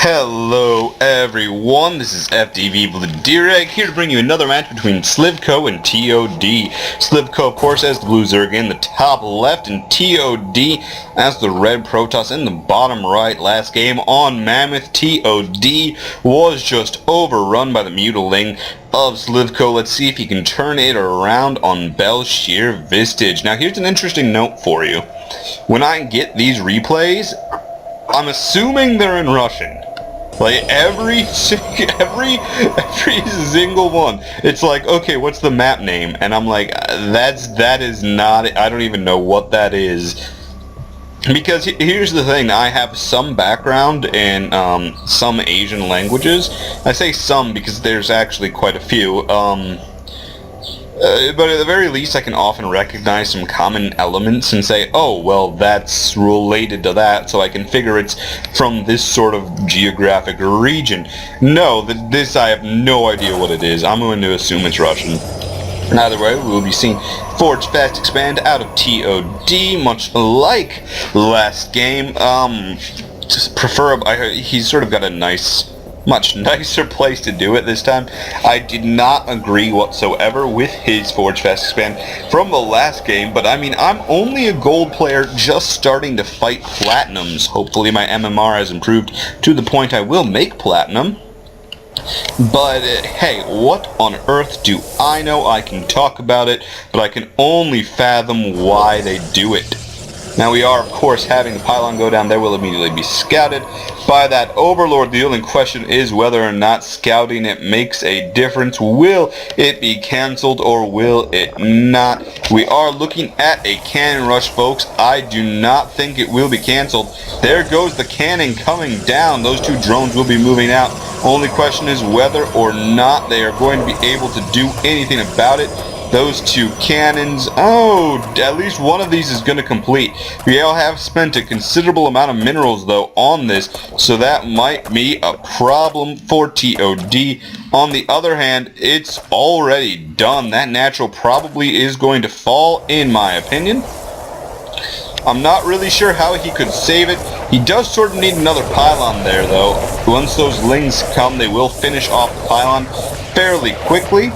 Hello everyone, this is FDV Vladerag here to bring you another match between Slivko and ToD. Slivko, of course, as the blue Zerg in the top left, and ToD as the red Protoss in the bottom right. Last game on Mammoth, ToD was just overrun by the mutiling of Slivko. Let's see if he can turn it around on Bel'shir Vestige. Now here's an interesting note for you. When I get these replays, I'm assuming they're in Russian. Like every single one, it's like, okay, what's the map name? And I'm like, that is not it. I don't even know what that is. Because here's the thing, I have some background in some Asian languages. I say some because there's actually quite a few. But at the very least, I can often recognize some common elements and say, oh, well, that's related to that, so I can figure it's from this sort of geographic region. No, this I have no idea what it is. I'm going to assume it's Russian. Either way, we will be seeing Forge Fast Expand out of ToD, much like last game. He's sort of got a much nicer place to do it this time. I did not agree whatsoever with his Forge Fast Expand from the last game, but I mean, I'm only a gold player just starting to fight platinums. Hopefully my MMR has improved to the point I will make platinum. But hey, what on earth do I know? I can talk about it, but I can only fathom why they do it. Now we are, of course, having the pylon go down. There will immediately be scouted by that Overlord. The only question is whether or not scouting it makes a difference. Will it be cancelled or will it not? We are looking at a cannon rush, folks. I do not think it will be cancelled. There goes the cannon coming down. Those two drones will be moving out. Only question is whether or not they are going to be able to do anything about it. Those two cannons, oh, at least one of these is going to complete. We all have spent a considerable amount of minerals, though, on this, so that might be a problem for ToD. On the other hand, it's already done. That natural probably is going to fall, in my opinion. I'm not really sure how he could save it. He does sort of need another pylon there, though. Once those lings come, they will finish off the pylon fairly quickly.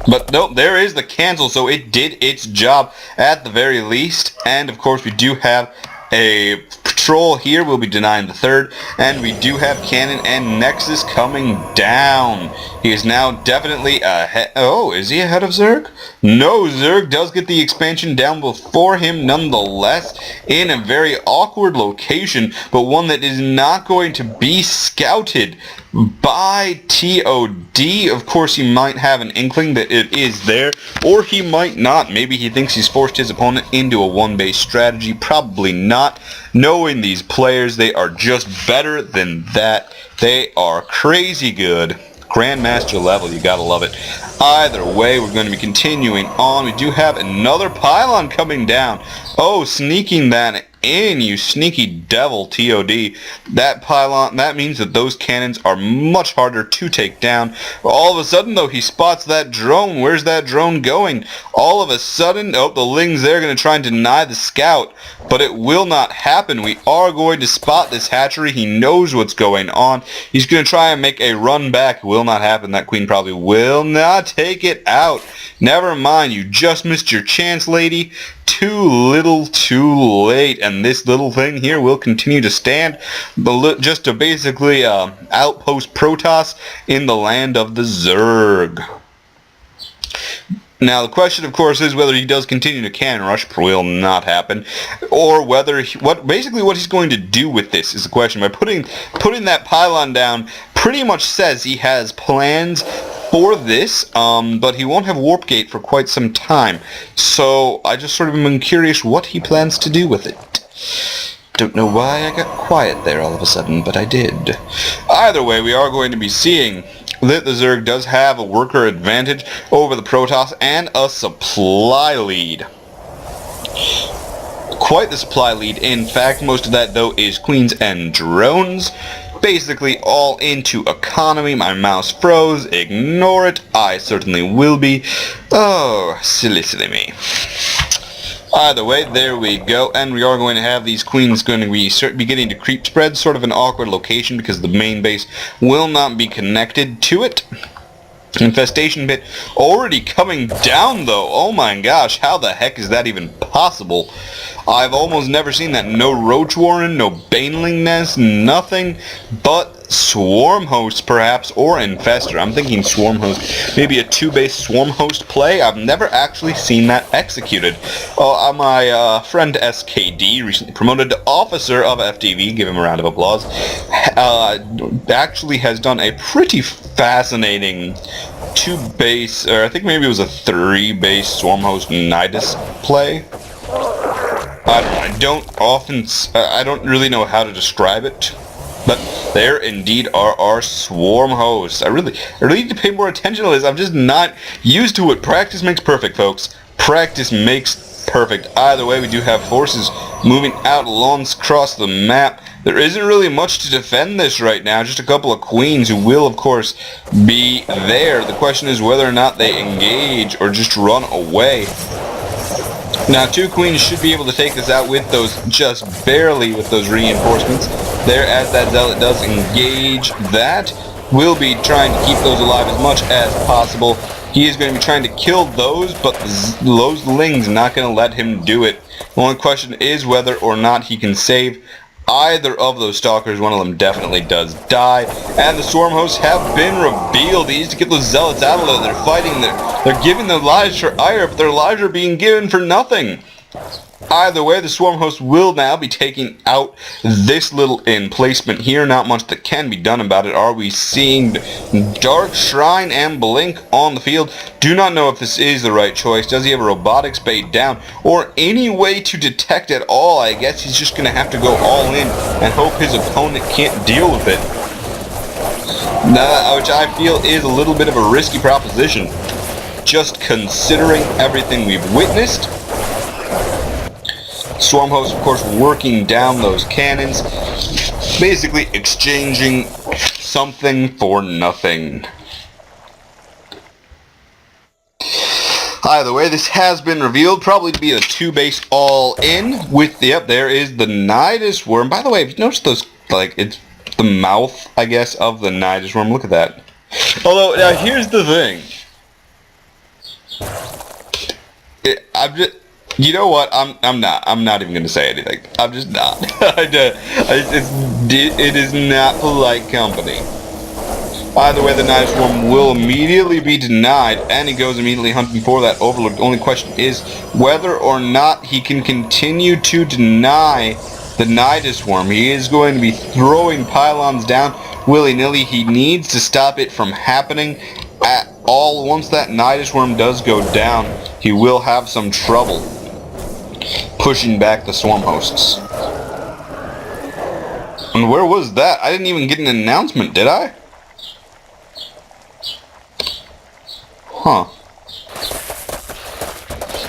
But nope, there is the cancel, so it did its job at the very least. And of course we do have a patrol here. We'll be denying the third. And we do have cannon and Nexus coming down. He is now definitely ahead. Oh, is he ahead of Zerg? No, Zerg does get the expansion down before him nonetheless, in a very awkward location, but one that is not going to be scouted by ToD. Of course, he might have an inkling that it is there, or he might not. Maybe he thinks he's forced his opponent into a one-base strategy. Probably not. Knowing these players, they are just better than that. They are crazy good. Grandmaster level, you gotta love it. Either way, we're going to be continuing on. We do have another pylon coming down. Oh, sneaking that in, you sneaky devil, ToD. That pylon, that means that those cannons are much harder to take down. All of a sudden, though, he spots that drone. Where's that drone going? All of a sudden, oh, the lings there are going to try and deny the scout, but it will not happen. We are going to spot this hatchery. He knows what's going on. He's going to try and make a run back. Will not happen. That queen probably will not take it out. Never mind, you just missed your chance, lady. Too little, too late, and this little thing here will continue to stand just to basically outpost Protoss in the land of the Zerg. Now the question, of course, is whether he does continue to cannon rush. Will not happen, or whether what he's going to do with this is the question. By putting that pylon down, pretty much says he has plans for this, but he won't have Warp Gate for quite some time. So I just sort of am curious what he plans to do with it. Don't know why I got quiet there all of a sudden, but I did. Either way, we are going to be seeing that the Zerg does have a worker advantage over the Protoss and a supply lead. Quite the supply lead. In fact, most of that, though, is queens and drones. Basically all into economy. My mouse froze. Ignore it. I certainly will be. Oh, silly me. Either way, there we go, and we are going to have these queens going to be beginning to creep spread, sort of an awkward location because the main base will not be connected to it. Infestation pit already coming down though. Oh my gosh, how the heck is that even possible? I've almost never seen that. No roach warren, no baneling nest, nothing but swarm host perhaps, or infester. I'm thinking swarm host, maybe a 2-base swarm host play. I've never actually seen that executed. My friend SKD, recently promoted to officer of FTV, give him a round of applause, actually has done a pretty fascinating 2-base, or I think maybe it was a 3-base swarm host Nidus play. I don't really know how to describe it, but there indeed are our swarm hosts. I really need to pay more attention to this. I'm just not used to it. Practice makes perfect, folks. Practice makes perfect. Either way, we do have forces moving out across the map. There isn't really much to defend this right now. Just a couple of queens who will, of course, be there. The question is whether or not they engage or just run away. Now, 2 queens should be able to take this out with those, just barely with those reinforcements. There, as that zealot does engage that, will be trying to keep those alive as much as possible. He is going to be trying to kill those, but those lings not going to let him do it. The only question is whether or not he can save either of those stalkers. One of them definitely does die, and the swarm hosts have been revealed. He needs to get those zealots out of there. They're fighting, they're giving their lives for ire, but their lives are being given for nothing. Either way, the swarm host will now be taking out this little emplacement here. Not much that can be done about it. Are we seeing Dark Shrine and Blink on the field? Do not know if this is the right choice. Does he have a robotics bait down or any way to detect at all? I guess he's just going to have to go all in and hope his opponent can't deal with it. Which I feel is a little bit of a risky proposition, just considering everything we've witnessed. Swarm host, of course, working down those cannons, basically exchanging something for nothing. Either way, this has been revealed, probably to be a 2-base all-in with, yep, there is the Nidus worm. By the way, have you noticed those, like, it's the mouth, I guess, of the Nidus worm? Look at that. Although, now, here's the thing. You know what? I'm not even gonna say anything. I'm just not. It is not polite company. Either way, the Nidus worm will immediately be denied, and he goes immediately hunting for that overload. The only question is whether or not he can continue to deny the Nidus worm. He is going to be throwing pylons down willy-nilly. He needs to stop it from happening at all. Once that Nidus worm does go down, he will have some trouble pushing back the swarm hosts. And where was that? I didn't even get an announcement, did I? Huh.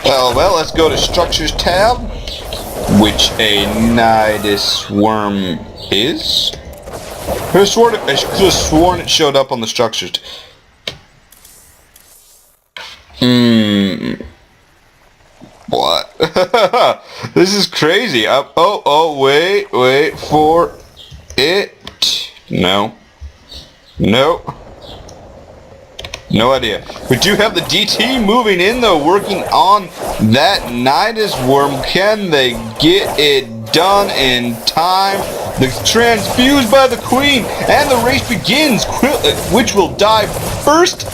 Well, let's go to Structures tab, which a Nidus worm is. I could have sworn it showed up on the Structures. What? This is crazy. Wait for it. No. No idea. We do have the DT moving in though, working on that Nidus worm. Can they get it done in time? The transfused by the queen, and the race begins. Which will die first?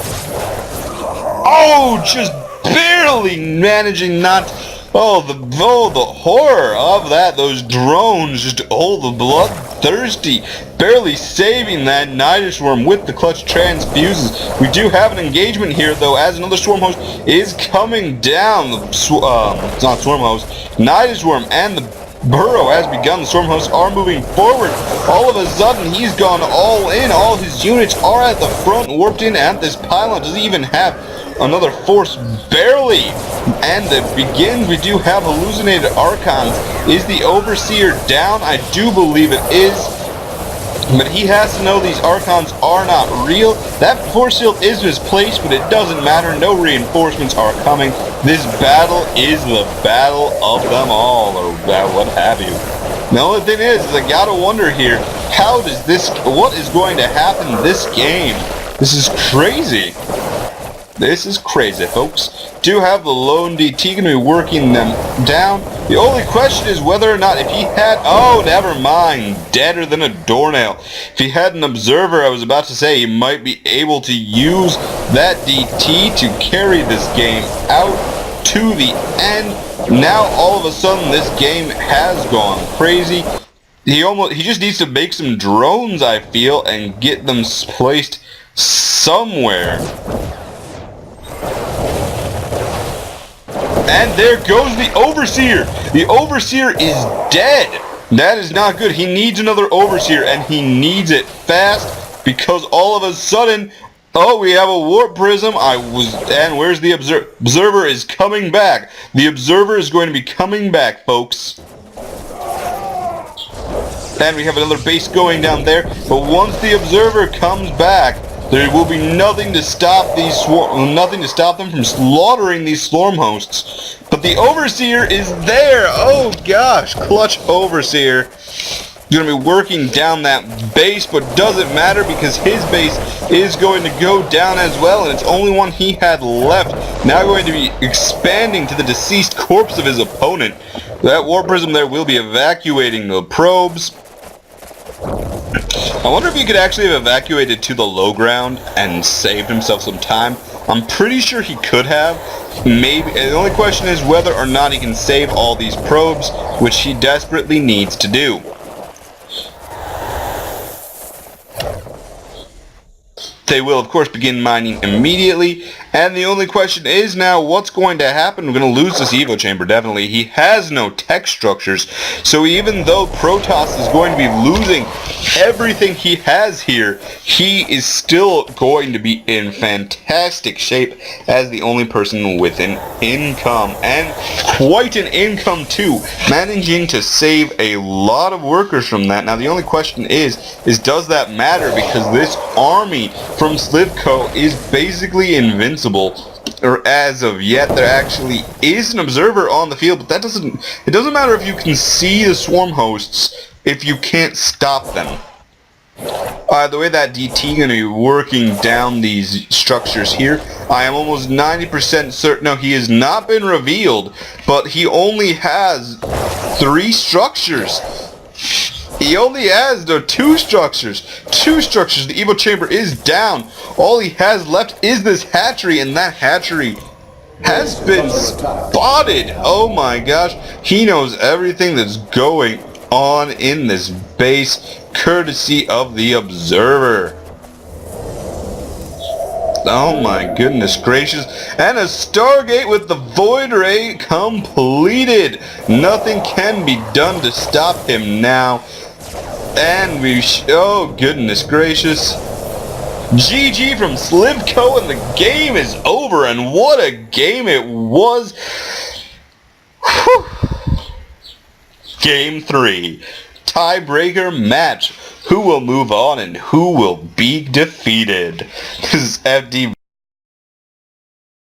Oh, just barely managing not. Oh, the horror of that. Those drones just, the bloodthirsty, barely saving that Nidus worm with the clutch transfuses. We do have an engagement here though, as another swarm host is coming down. It's not swarm host, Nidus worm, and the burrow has begun. The swarm hosts are moving forward. All of a sudden, he's gone all in. All his units are at the front, warped in at this pylon. Doesn't even have another force, barely. And it begins. We do have hallucinated archons. Is the overseer down? I do believe it is. But he has to know these Archons are not real. That force field is misplaced, but it doesn't matter. No reinforcements are coming. This battle is the battle of them all, or what have you. The only thing is I gotta wonder here, what is going to happen this game? This is crazy. This is crazy, folks. Do have the lone DT going to be working them down. The only question is whether or not if he had... Oh, never mind. Deader than a doornail. If he had an observer, I was about to say, he might be able to use that DT to carry this game out to the end. Now, all of a sudden, this game has gone crazy. He just needs to make some drones, I feel, and get them placed somewhere. And there goes the Overseer! The Overseer is dead! That is not good. He needs another Overseer, and he needs it fast, because all of a sudden, oh, we have a Warp Prism. And where's the Observer? Observer is coming back. The Observer is going to be coming back, folks. And we have another base going down there, but once the Observer comes back, there will be nothing to stop them from slaughtering these Swarm hosts. But the Overseer is there! Oh gosh, clutch Overseer. Going to be working down that base, but doesn't matter because his base is going to go down as well, and it's only one he had left. Now going to be expanding to the deceased corpse of his opponent. That Warp Prism there will be evacuating the probes. I wonder if he could actually have evacuated to the low ground and saved himself some time. I'm pretty sure he could have. Maybe. And the only question is whether or not he can save all these probes, which he desperately needs to do. They will, of course, begin mining immediately, and the only question is now what's going to happen. We're going to lose this Evo Chamber, definitely. He has no tech structures, so even though Protoss is going to be losing everything he has here, he is still going to be in fantastic shape as the only person with an income, and quite an income too, managing to save a lot of workers from that. Now the only question is does that matter, because this army from Slivko is basically invincible, or as of yet there actually is an observer on the field, but it doesn't matter if you can see the swarm hosts if you can't stop them. The way that DT going to be working down these structures here, I am almost 90% certain. No, he has not been revealed, but he only has 3 structures. He only has two structures. The Evo Chamber is down. All he has left is this hatchery, and that hatchery has been spotted. Oh my gosh. He knows everything that's going on in this base, courtesy of the Observer. Oh my goodness gracious. And a Stargate with the Void Ray completed. Nothing can be done to stop him now. And oh goodness gracious. GG from Slivko, and the game is over, and what a game it was. Whew. Game 3. Tiebreaker match. Who will move on and who will be defeated? This is FD